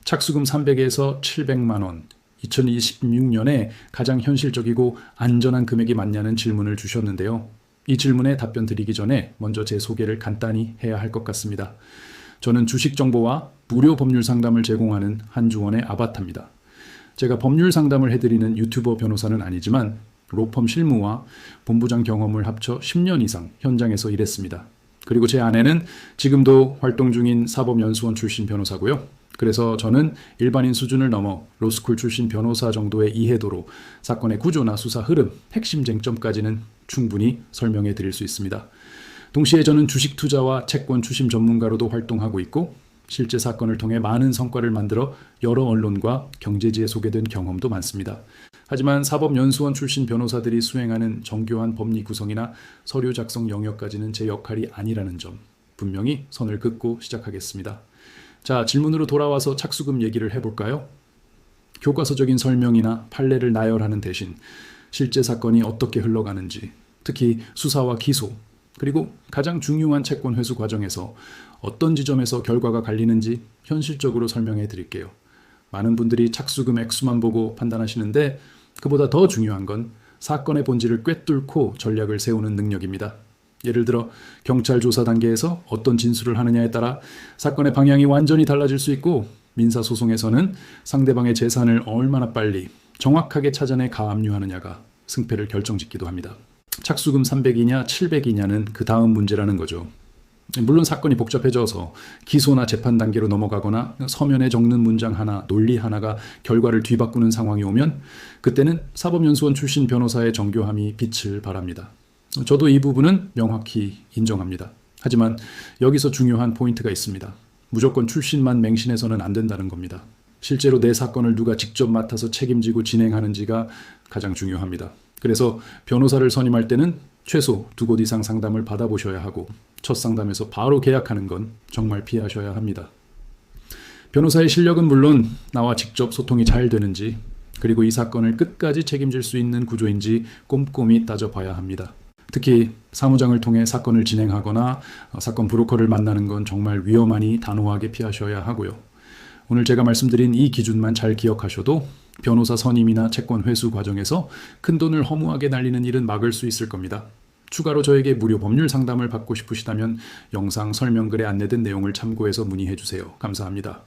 착수금 300에서 700만 원, 2026년에 가장 현실적이고 안전한 금액이 맞냐는 질문을 주셨는데요. 이 질문에 답변 드리기 전에 먼저 제 소개를 간단히 해야 할 것 같습니다. 저는 주식 정보와 무료 법률 상담을 제공하는 한주원의 아바타입니다. 제가 법률 상담을 해드리는 유튜버 변호사는 아니지만 로펌 실무와 본부장 경험을 합쳐 10년 이상 현장에서 일했습니다. 그리고 제 아내는 지금도 활동 중인 사법연수원 출신 변호사고요. 그래서 저는 일반인 수준을 넘어 로스쿨 출신 변호사 정도의 이해도로 사건의 구조나 수사 흐름, 핵심 쟁점까지는 충분히 설명해 드릴 수 있습니다. 동시에 저는 주식 투자와 채권 추심 전문가로도 활동하고 있고 실제 사건을 통해 많은 성과를 만들어 여러 언론과 경제지에 소개된 경험도 많습니다. 하지만 사법연수원 출신 변호사들이 수행하는 정교한 법리 구성이나 서류 작성 영역까지는 제 역할이 아니라는 점 분명히 선을 긋고 시작하겠습니다. 자, 질문으로 돌아와서 착수금 얘기를 해볼까요? 교과서적인 설명이나 판례를 나열하는 대신 실제 사건이 어떻게 흘러가는지, 특히 수사와 기소, 그리고 가장 중요한 채권 회수 과정에서 어떤 지점에서 결과가 갈리는지 현실적으로 설명해 드릴게요. 많은 분들이 착수금 액수만 보고 판단하시는데 그보다 더 중요한 건 사건의 본질을 꿰뚫고 전략을 세우는 능력입니다. 예를 들어 경찰 조사 단계에서 어떤 진술을 하느냐에 따라 사건의 방향이 완전히 달라질 수 있고 민사소송에서는 상대방의 재산을 얼마나 빨리 정확하게 찾아내 가압류하느냐가 승패를 결정짓기도 합니다. 착수금 300이냐 700이냐는 그 다음 문제라는 거죠. 물론 사건이 복잡해져서 기소나 재판 단계로 넘어가거나 서면에 적는 문장 하나, 논리 하나가 결과를 뒤바꾸는 상황이 오면 그때는 사법연수원 출신 변호사의 정교함이 빛을 발합니다. 저도 이 부분은 명확히 인정합니다. 하지만 여기서 중요한 포인트가 있습니다. 무조건 출신만 맹신해서는 안 된다는 겁니다. 실제로 내 사건을 누가 직접 맡아서 책임지고 진행하는지가 가장 중요합니다. 그래서 변호사를 선임할 때는 최소 2곳 이상 상담을 받아보셔야 하고 첫 상담에서 바로 계약하는 건 정말 피하셔야 합니다. 변호사의 실력은 물론 나와 직접 소통이 잘 되는지 그리고 이 사건을 끝까지 책임질 수 있는 구조인지 꼼꼼히 따져봐야 합니다. 특히 사무장을 통해 사건을 진행하거나 사건 브로커를 만나는 건 정말 위험하니 단호하게 피하셔야 하고요. 오늘 제가 말씀드린 이 기준만 잘 기억하셔도 변호사 선임이나 채권 회수 과정에서 큰돈을 허무하게 날리는 일은 막을 수 있을 겁니다. 추가로 저에게 무료 법률 상담을 받고 싶으시다면 영상 설명글에 안내된 내용을 참고해서 문의해 주세요. 감사합니다.